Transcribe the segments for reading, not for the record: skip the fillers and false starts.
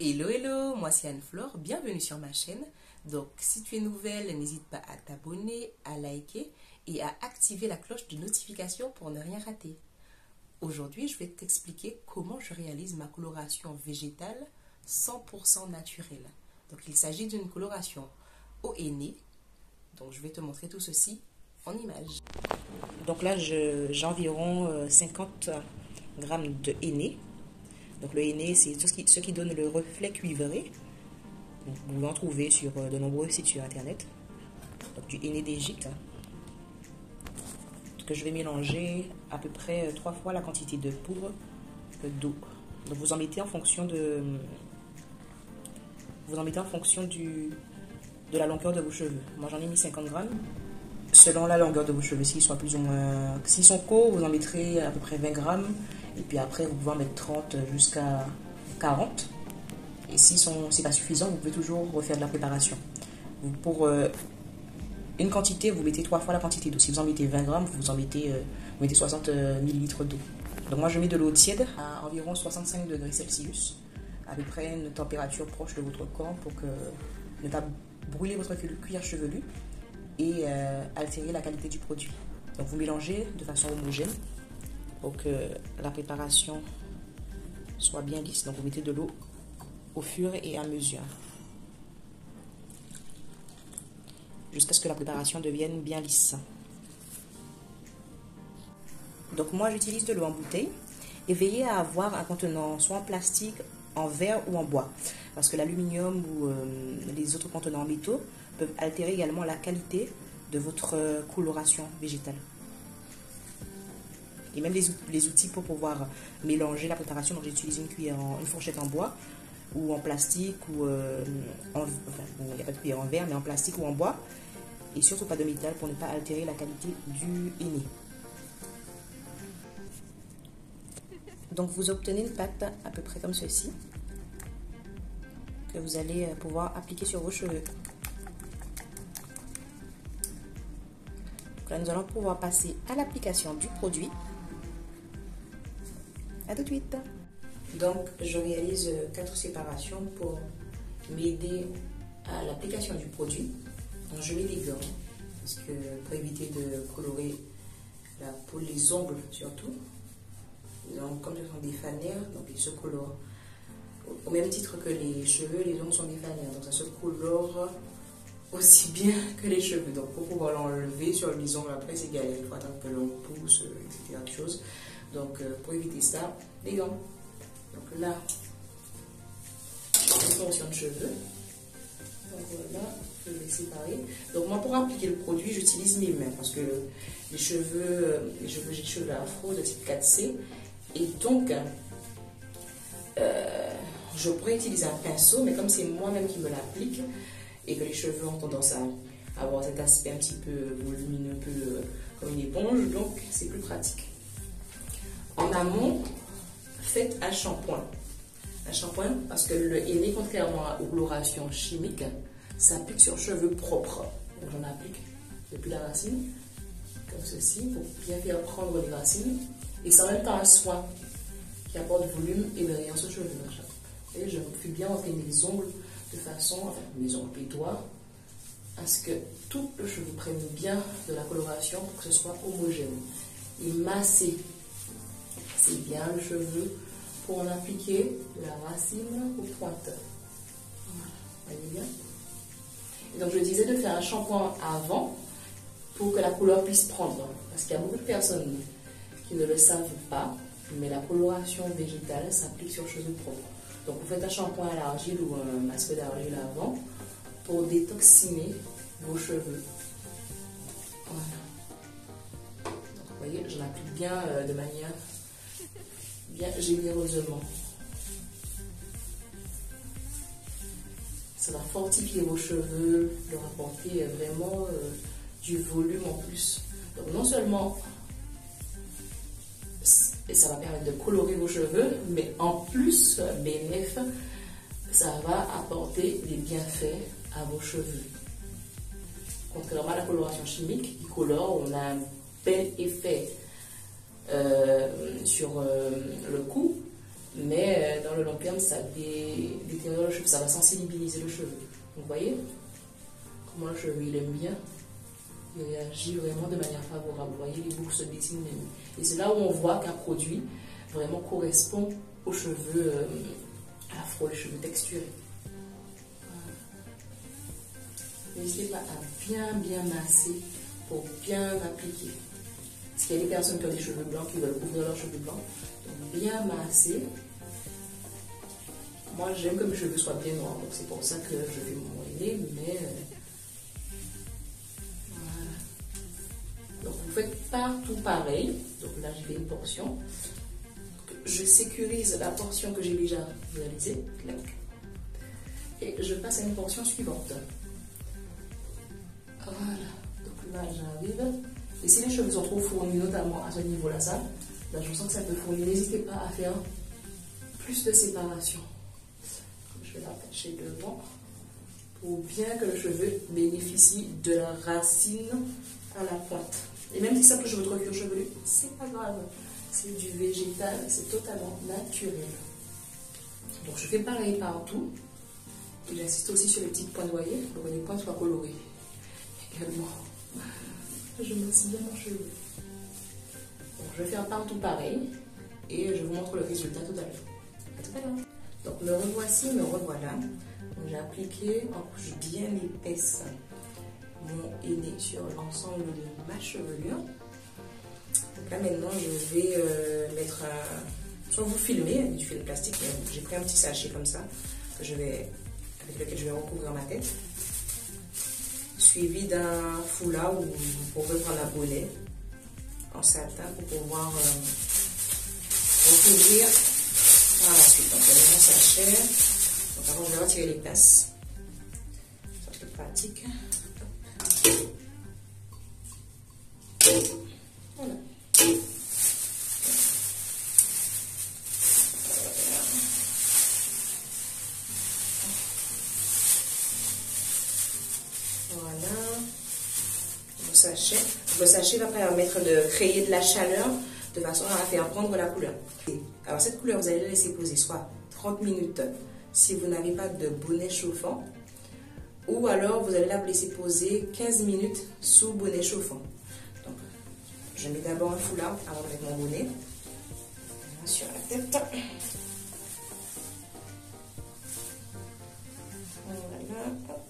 Hello, hello, moi c'est Anne-Flore, bienvenue sur ma chaîne. Donc si tu es nouvelle, n'hésite pas à t'abonner, à liker et à activer la cloche de notification pour ne rien rater. Aujourd'hui, je vais t'expliquer comment je réalise ma coloration végétale 100% naturelle. Donc il s'agit d'une coloration au henné. Donc je vais te montrer tout ceci en images. Donc là, j'ai environ 50 grammes de henné. Donc le henné, c'est ce qui donne le reflet cuivré. Donc, vous pouvez en trouver sur de nombreux sites sur internet. Donc du henné d'Égypte. Que je vais mélanger à peu près 3 fois la quantité de poudre d'eau. Donc vous en mettez en fonction de la longueur de vos cheveux. Moi j'en ai mis 50 grammes. Selon la longueur de vos cheveux, s'ils sont plus ou moins, s'ils sont courts, vous en mettrez à peu près 20 grammes. Et puis après, vous pouvez en mettre 30 jusqu'à 40. Et si c'est pas suffisant, vous pouvez toujours refaire de la préparation. Pour une quantité, vous mettez 3 fois la quantité d'eau. Si vous en mettez 20 grammes, vous mettez 60 millilitres d'eau. Donc moi, je mets de l'eau tiède à environ 65 degrés Celsius, à peu près une température proche de votre corps pour que ne pas brûler votre cuir chevelu et altérer la qualité du produit. Donc vous mélangez de façon homogène pour que la préparation soit bien lisse. Donc vous mettez de l'eau au fur et à mesure jusqu'à ce que la préparation devienne bien lisse. Donc moi j'utilise de l'eau en bouteille et veillez à avoir un contenant soit en plastique, en verre ou en bois, parce que l'aluminium ou les autres contenants en métaux peuvent altérer également la qualité de votre coloration végétale. Et même les outils pour pouvoir mélanger la préparation. Donc j'utilise une fourchette en bois ou en plastique ou il n'y a pas de cuillère en verre, mais en plastique ou en bois, et surtout pas de métal pour ne pas altérer la qualité du henné. Donc vous obtenez une pâte à peu près comme ceci que vous allez pouvoir appliquer sur vos cheveux. Donc là, nous allons pouvoir passer à l'application du produit. À tout de suite. Donc je réalise 4 séparations pour m'aider à l'application du produit. Donc je mets des gants parce que pour éviter de colorer la peau, les ongles surtout. Donc comme ce sont des fanères, donc ils se colorent au même titre que les cheveux. Les ongles sont des fanères, donc ça se colore aussi bien que les cheveux. Donc pour pouvoir l'enlever sur les ongles après, c'est galère, il faut attendre que l'on pousse, etc. Donc pour éviter ça, les gants. Donc là, une portion de cheveux. Donc voilà, je vais les séparer. Donc moi, pour appliquer le produit, j'utilise mes mains parce que j'ai des cheveux afro de type 4C. Et donc, je pourrais utiliser un pinceau, mais comme c'est moi-même qui me l'applique et que les cheveux ont tendance à avoir cet aspect un petit peu volumineux, un peu comme une éponge, donc c'est plus pratique. En amont, faites un shampoing. Un shampoing parce que le henné, contrairement aux colorations chimiques, s'applique sur cheveux propres. Donc j'en applique depuis la racine, comme ceci, pour bien faire prendre les racines. Et c'est en même temps un soin qui apporte volume et brillance aux cheveux. Et je fais bien entraîner les ongles de façon, enfin mes ongles pétoires, à ce que tout le cheveu prenne bien de la coloration pour que ce soit homogène. Et masser bien le cheveu pour en appliquer de la racine aux pointes. Voilà, voyez bien. Et donc je disais de faire un shampoing avant pour que la couleur puisse prendre. Parce qu'il y a beaucoup de personnes qui ne le savent pas, mais la coloration végétale s'applique sur cheveux propres. Donc vous faites un shampoing à l'argile ou un masque d'argile avant pour détoxiner vos cheveux. Voilà. Donc vous voyez, j'en applique bien de manière bien généreusement. Ça va fortifier vos cheveux, leur apporter vraiment du volume en plus. Donc non seulement ça va permettre de colorer vos cheveux, mais en plus, bénéf, ça va apporter des bienfaits à vos cheveux. Contrairement à la coloration chimique qui colore, on a un bel effet sur le cou, Mais dans le long terme, ça détériore le cheveu, ça va sensibiliser le cheveu. Donc, vous voyez comment le cheveu il aime bien, il réagit vraiment de manière favorable. Vous voyez, les boucles se dessinent même. Et c'est là où on voit qu'un produit vraiment correspond aux cheveux afro, les cheveux texturés. N'hésitez pas à bien masser pour bien appliquer. Parce qu'il y a des personnes qui ont des cheveux blancs qui veulent couvrir leurs cheveux blancs. Donc bien masser. Moi j'aime que mes cheveux soient bien noirs, donc c'est pour ça que je vais m'enlever, mais voilà. Donc vous faites partout pareil. Donc là j'ai fait une portion. Je sécurise la portion que j'ai déjà réalisée. Et je passe à une portion suivante. Voilà, donc là j'arrive. Et si les cheveux sont trop fournis, notamment à ce niveau-là, là je sens que ça peut fournir. N'hésitez pas à faire plus de séparation. Je vais l'attacher devant pour bien que le cheveu bénéficie de la racine à la pointe. Et même si ça touche votre cuir chevelu, c'est pas grave. C'est du végétal, c'est totalement naturel. Donc je fais pareil partout. Et j'insiste aussi sur les petites pointes, vous voyez, pour que les pointes soient colorées. Également, je masse bien mon cheveu. Donc, je vais faire partout pareil et je vous montre le résultat tout à l'heure. À tout à l'heure. Donc me revoici, me revoilà. J'ai appliqué en couche bien épaisse mon henné sur l'ensemble de ma chevelure. Donc là maintenant je vais mettre soit vous filmer avec du film plastique, mais j'ai pris un petit sachet comme ça avec lequel je vais recouvrir ma tête, suivi d'un foulard où vous pouvez prendre un bonnet en satin pour pouvoir recouvrir par la suite. Donc, je vais mon sachet. Donc, avant, je vais retirer les pinces. Ça, c'est pratique. Voilà. Le sachet va permettre de créer de la chaleur de façon à faire prendre la couleur. Alors cette couleur, vous allez la laisser poser soit 30 minutes si vous n'avez pas de bonnet chauffant, ou alors vous allez la laisser poser 15 minutes sous bonnet chauffant. Donc je mets d'abord un foulard avant de mettre mon bonnet sur la tête. Voilà, hop.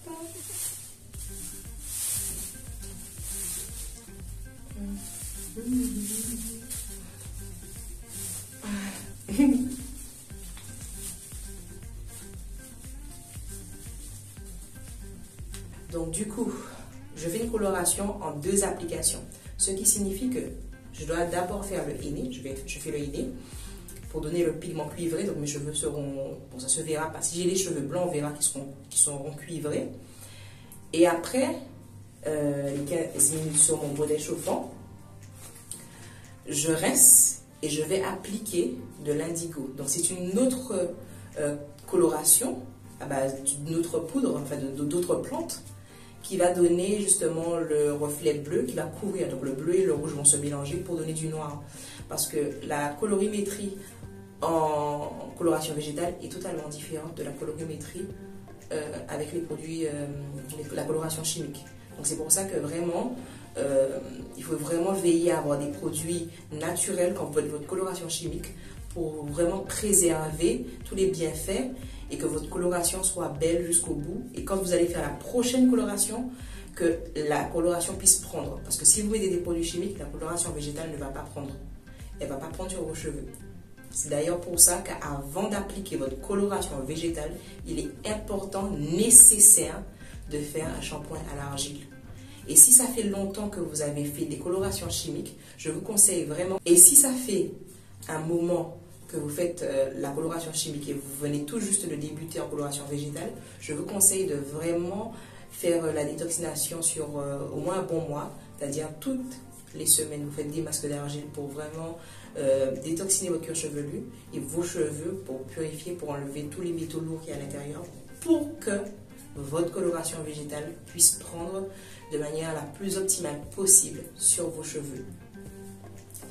Donc du coup, je fais une coloration en 2 applications. Ce qui signifie que je dois d'abord faire le henné. Je fais le henné pour donner le pigment cuivré. Donc mes cheveux seront... Bon, ça se verra pas. Si j'ai les cheveux blancs, on verra qu'ils seront cuivrés. Et après, 15 minutes sur mon bonnet chauffant, je rince et je vais appliquer de l'indigo. Donc c'est une autre coloration à base d'une autre poudre, enfin d'autres plantes, qui va donner justement le reflet bleu qui va couvrir. Donc le bleu et le rouge vont se mélanger pour donner du noir. Parce que la colorimétrie en coloration végétale est totalement différente de la colorimétrie avec les produits, la coloration chimique. Donc c'est pour ça que vraiment, il faut vraiment veiller à avoir des produits naturels quand vous faites votre coloration chimique pour vraiment préserver tous les bienfaits et que votre coloration soit belle jusqu'au bout. Et quand vous allez faire la prochaine coloration, que la coloration puisse prendre. Parce que si vous mettez des produits chimiques, la coloration végétale ne va pas prendre. Elle ne va pas prendre sur vos cheveux. C'est d'ailleurs pour ça qu'avant d'appliquer votre coloration végétale, il est important, nécessaire de faire un shampoing à l'argile. Et si ça fait longtemps que vous avez fait des colorations chimiques, je vous conseille vraiment. Et si ça fait un moment que vous faites la coloration chimique et vous venez tout juste de débuter en coloration végétale, je vous conseille de vraiment faire la détoxination sur au moins un bon mois, c'est-à-dire toutes les semaines, vous faites des masques d'argile pour vraiment détoxiner votre cuir chevelu et vos cheveux pour purifier, pour enlever tous les métaux lourds qu'il y a à l'intérieur, pour que votre coloration végétale puisse prendre de manière la plus optimale possible sur vos cheveux.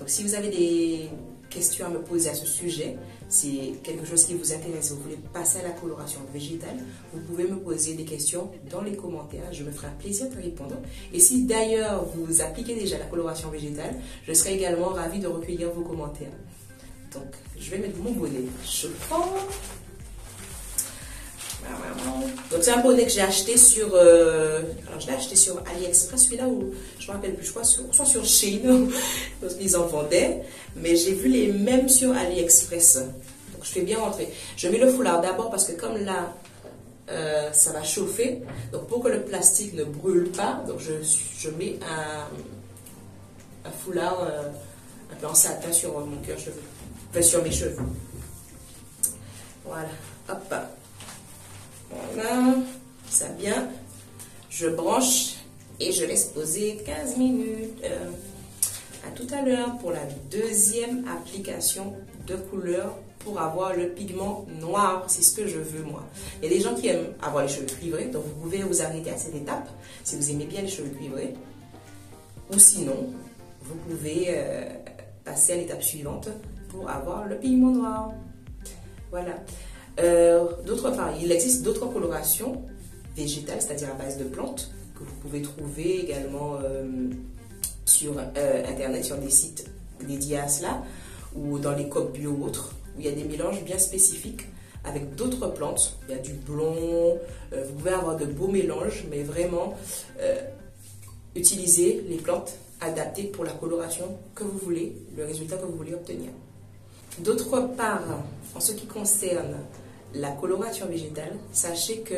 Donc si vous avez des questions à me poser à ce sujet, c'est quelque chose qui vous intéresse, vous voulez passer à la coloration végétale, vous pouvez me poser des questions dans les commentaires, je me ferai un plaisir de répondre. Et si d'ailleurs vous appliquez déjà la coloration végétale, je serai également ravie de recueillir vos commentaires. Donc, je vais mettre mon bonnet chauffant. Donc c'est un bonnet que j'ai acheté sur alors je l'ai acheté sur AliExpress, celui-là, où je me rappelle plus, je crois soit sur Shein parce qu'ils en vendaient, mais j'ai vu les mêmes sur AliExpress. Donc je fais bien rentrer. Je mets le foulard d'abord parce que comme là ça va chauffer, donc pour que le plastique ne brûle pas, donc je mets un foulard un peu en satin sur mon cuir chevelu, enfin sur mes cheveux. Voilà, hop. Voilà, ça bien. Je branche et je laisse poser 15 minutes. À tout à l'heure pour la deuxième application de couleur pour avoir le pigment noir. C'est ce que je veux moi. Il y a des gens qui aiment avoir les cheveux cuivrés, donc vous pouvez vous arrêter à cette étape si vous aimez bien les cheveux cuivrés. Ou sinon, vous pouvez passer à l'étape suivante pour avoir le pigment noir. Voilà. D'autre part, il existe d'autres colorations végétales, c'est-à-dire à base de plantes, que vous pouvez trouver également sur internet, sur des sites dédiés à cela, ou dans les coop bio ou autres, où il y a des mélanges bien spécifiques avec d'autres plantes. Il y a du blond, vous pouvez avoir de beaux mélanges, mais vraiment utilisez les plantes adaptées pour la coloration que vous voulez, le résultat que vous voulez obtenir. D'autre part, en ce qui concerne la coloration végétale, sachez que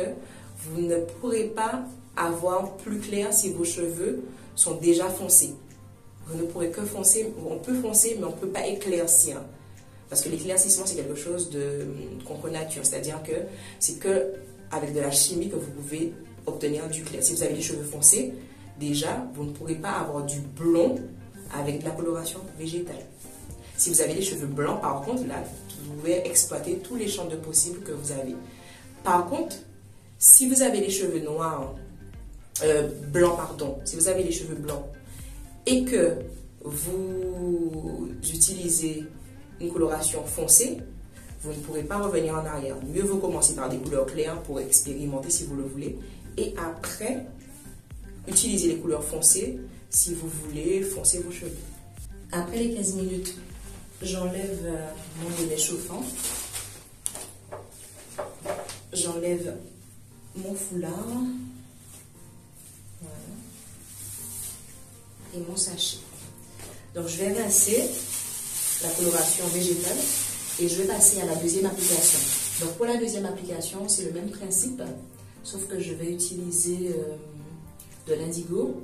vous ne pourrez pas avoir plus clair si vos cheveux sont déjà foncés. Vous ne pourrez que foncer, on peut foncer, mais on ne peut pas éclaircir. Parce que l'éclaircissement, c'est quelque chose de contre nature. C'est-à-dire que c'est que avec de la chimie que vous pouvez obtenir du clair. Si vous avez les cheveux foncés, déjà, vous ne pourrez pas avoir du blond avec de la coloration végétale. Si vous avez les cheveux blancs, par contre, là, vous pouvez exploiter tous les champs de possibles que vous avez. Par contre, si vous avez les cheveux noirs, blancs, pardon, si vous avez les cheveux blancs et que vous utilisez une coloration foncée, vous ne pourrez pas revenir en arrière. Mieux vaut commencer par des couleurs claires pour expérimenter si vous le voulez. Et après, utilisez les couleurs foncées si vous voulez foncer vos cheveux. Après les 15 minutes, j'enlève mon bonnet chauffant. J'enlève mon foulard. Voilà. Et mon sachet. Donc je vais rincer la coloration végétale et je vais passer à la deuxième application. Donc pour la deuxième application, c'est le même principe, sauf que je vais utiliser de l'indigo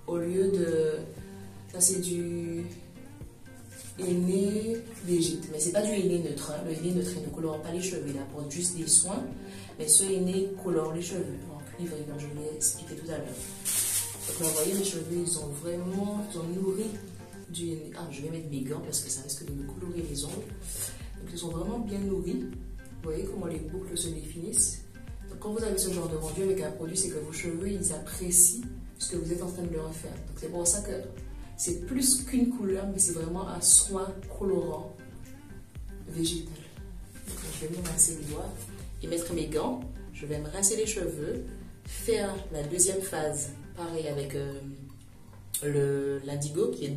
au lieu de... Ça c'est du henné végétal, mais c'est pas du henné neutre. Hein. Le henné neutre il ne colore pas les cheveux, il apporte juste des soins, mais ce henné colore les cheveux en cuivre, comme je l'ai expliqué tout à l'heure. Donc vous voyez, mes cheveux ils ont nourri du henné. Ah, je vais mettre mes gants parce que ça risque de me colorer les ongles. Donc ils sont vraiment bien nourris. Vous voyez comment les boucles se définissent. Donc quand vous avez ce genre de rendu avec un produit, c'est que vos cheveux ils apprécient ce que vous êtes en train de leur faire. Donc c'est pour ça que c'est plus qu'une couleur, mais c'est vraiment un soin colorant végétal. Donc je vais me rincer les doigts et mettre mes gants. Je vais me rincer les cheveux, faire la deuxième phase, pareil avec l'indigo, qui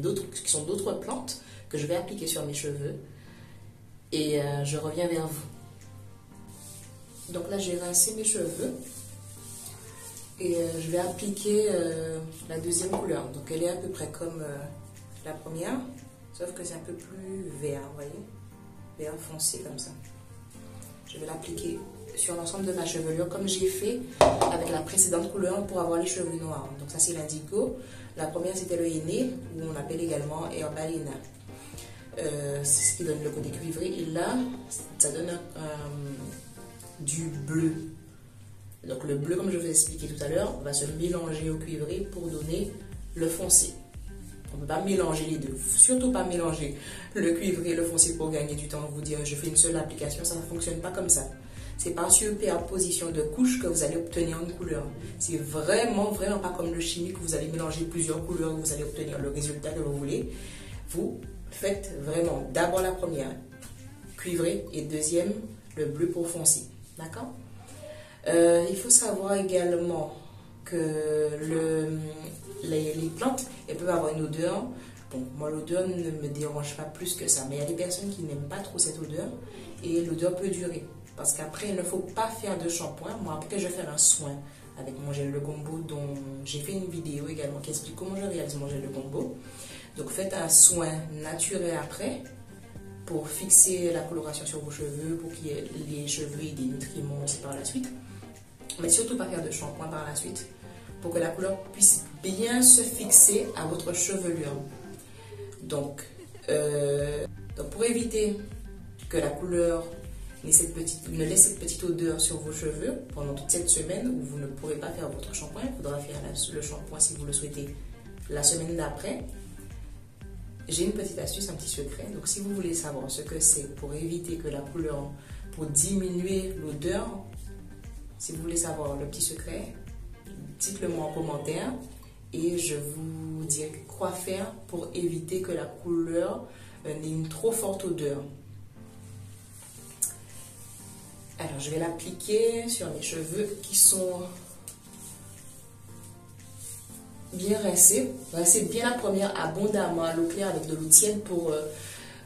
sont d'autres plantes que je vais appliquer sur mes cheveux. Et je reviens vers vous. Donc là, j'ai rincé mes cheveux. Et je vais appliquer la deuxième couleur. Donc elle est à peu près comme la première, sauf que c'est un peu plus vert, vous voyez, vert foncé comme ça. Je vais l'appliquer sur l'ensemble de ma chevelure comme j'ai fait avec la précédente couleur pour avoir les cheveux noirs. Donc ça c'est l'indigo. La première c'était le henné, ou on appelle également herbalina. C'est ce qui donne le côté cuivré. Et là, ça donne du bleu. Donc le bleu, comme je vous ai expliqué tout à l'heure, va se mélanger au cuivré pour donner le foncé. On ne peut pas mélanger les deux. Surtout pas mélanger le cuivré et le foncé pour gagner du temps. Vous dire je fais une seule application, ça ne fonctionne pas comme ça. C'est par superposition de couches que vous allez obtenir une couleur. C'est vraiment pas comme le chimique, vous allez mélanger plusieurs couleurs, vous allez obtenir le résultat que vous voulez. Vous faites vraiment d'abord la première, cuivré, et deuxième, le bleu pour foncé. D'accord? Il faut savoir également que les plantes, elles peuvent avoir une odeur. Bon, moi, l'odeur ne me dérange pas plus que ça, mais il y a des personnes qui n'aiment pas trop cette odeur et l'odeur peut durer. Parce qu'après, il ne faut pas faire de shampoing. Moi, après, je vais faire un soin avec mon gel de gombo, dont j'ai fait une vidéo également qui explique comment je réalise mon gel de gombo. Donc, faites un soin naturel après pour fixer la coloration sur vos cheveux, pour que les cheveux aient des nutriments aussi par la suite. Mais surtout pas faire de shampoing par la suite, pour que la couleur puisse bien se fixer à votre chevelure. Donc pour éviter que la couleur ne laisse cette petite odeur sur vos cheveux pendant toute cette semaine où vous ne pourrez pas faire votre shampoing, il faudra faire le shampoing si vous le souhaitez la semaine d'après. J'ai une petite astuce, un petit secret. Donc si vous voulez savoir ce que c'est pour éviter que la couleur, pour diminuer l'odeur, si vous voulez savoir le petit secret, dites-le moi en commentaire et je vous dirai quoi faire pour éviter que la couleur n'ait une trop forte odeur. Alors je vais l'appliquer sur mes cheveux qui sont bien rincés. Rincez bien la première abondamment à l'eau claire avec de l'eau tiède pour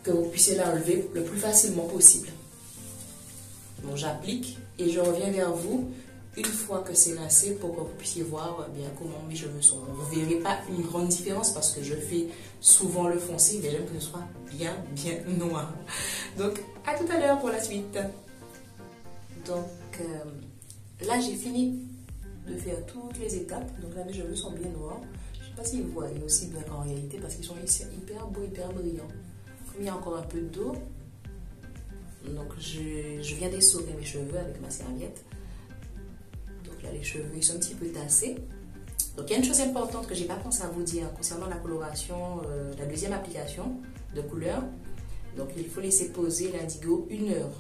que vous puissiez l'enlever le plus facilement possible. Donc j'applique et je reviens vers vous une fois que c'est rincé pour que vous puissiez voir bien comment mes cheveux sont. Vous ne verrez pas une grande différence parce que je fais souvent le foncé, mais j'aime que ce soit bien noir. Donc à tout à l'heure pour la suite. Donc là j'ai fini de faire toutes les étapes. Donc là mes cheveux sont bien noirs. Je ne sais pas si vous voyez aussi bien qu'en réalité parce qu'ils sont hyper beaux, hyper brillants. Comme il y a encore un peu d'eau, donc je viens d'essorer mes cheveux avec ma serviette. Donc là les cheveux ils sont un petit peu tassés. Donc il y a une chose importante que je n'ai pas pensé à vous dire concernant la coloration, la deuxième application de couleur. Donc il faut laisser poser l'indigo 1 heure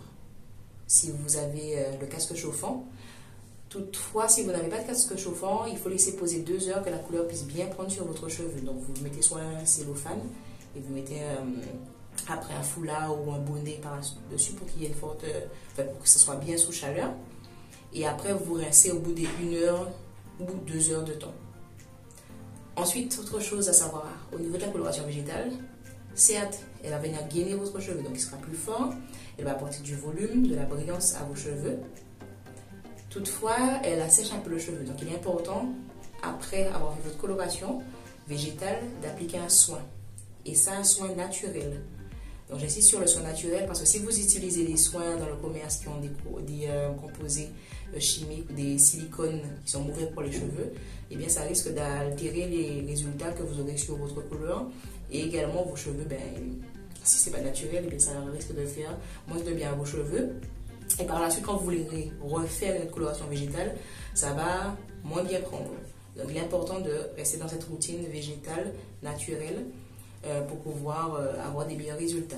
si vous avez le casque chauffant. Toutefois, si vous n'avez pas de casque chauffant, il faut laisser poser 2 heures que la couleur puisse bien prendre sur votre cheveu. Donc vous mettez soit un cellophane et vous mettez après un foulard ou un bonnet par-dessus pour qu'il y ait une forte, pour que ce soit bien sous chaleur. Et après vous rincez au bout des 1 heure ou 2 heures de temps. Ensuite, autre chose à savoir au niveau de la coloration végétale, certes, elle va venir gainer votre cheveu, donc il sera plus fort, elle va apporter du volume, de la brillance à vos cheveux. Toutefois, elle assèche un peu le cheveu, donc il est important, après avoir fait votre coloration végétale, d'appliquer un soin. Et ça, un soin naturel. Donc j'insiste sur le soin naturel parce que si vous utilisez des soins dans le commerce qui ont des composés chimiques ou des silicones qui sont mauvais pour les cheveux, eh bien ça risque d'altérer les résultats que vous aurez sur votre couleur et également vos cheveux, si c'est pas naturel, eh bien ça risque de faire moins de bien à vos cheveux. Et par la suite, quand vous voulez refaire une coloration végétale, ça va moins bien prendre. Donc il est important de rester dans cette routine végétale, naturelle, pour pouvoir avoir des meilleurs résultats.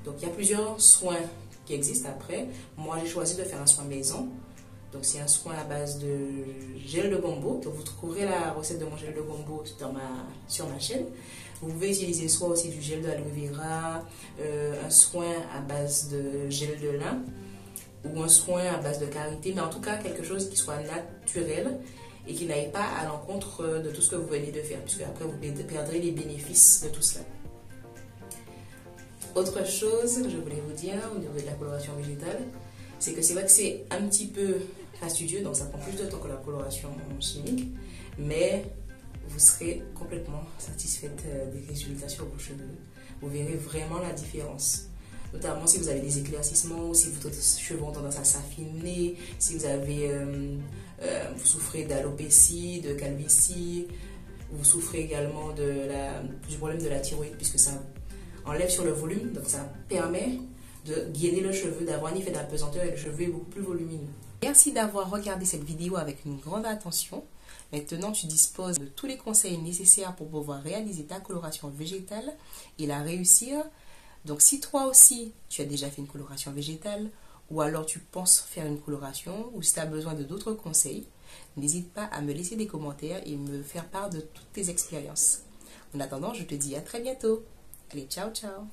Donc il y a plusieurs soins qui existent après. Moi j'ai choisi de faire un soin maison. Donc c'est un soin à base de gel de gombo. Donc vous trouverez la recette de mon gel de gombo sur ma chaîne. Vous pouvez utiliser soit aussi du gel d'aloe vera, un soin à base de gel de lin ou un soin à base de karité, mais en tout cas quelque chose qui soit naturel et qui n'aille pas à l'encontre de tout ce que vous venez de faire, puisque après vous perdrez les bénéfices de tout cela. Autre chose que je voulais vous dire au niveau de la coloration végétale, c'est que c'est vrai que c'est un petit peu fastidieux, donc ça prend plus de temps que la coloration chimique, mais vous serez complètement satisfaite des résultats sur vos cheveux. Vous verrez vraiment la différence. Notamment si vous avez des éclaircissements, si votre cheveux ont tendance à s'affiner, si vous avez, vous souffrez d'alopécie, de calvitie, vous souffrez également du problème de la thyroïde puisque ça enlève sur le volume, donc ça permet de gainer le cheveu, d'avoir un effet d'apesanteur et le cheveu est beaucoup plus volumineux. Merci d'avoir regardé cette vidéo avec une grande attention. Maintenant, tu disposes de tous les conseils nécessaires pour pouvoir réaliser ta coloration végétale et la réussir. Donc, si toi aussi, tu as déjà fait une coloration végétale ou alors tu penses faire une coloration ou si tu as besoin de d'autres conseils, n'hésite pas à me laisser des commentaires et me faire part de toutes tes expériences. En attendant, je te dis à très bientôt. Allez, ciao ciao.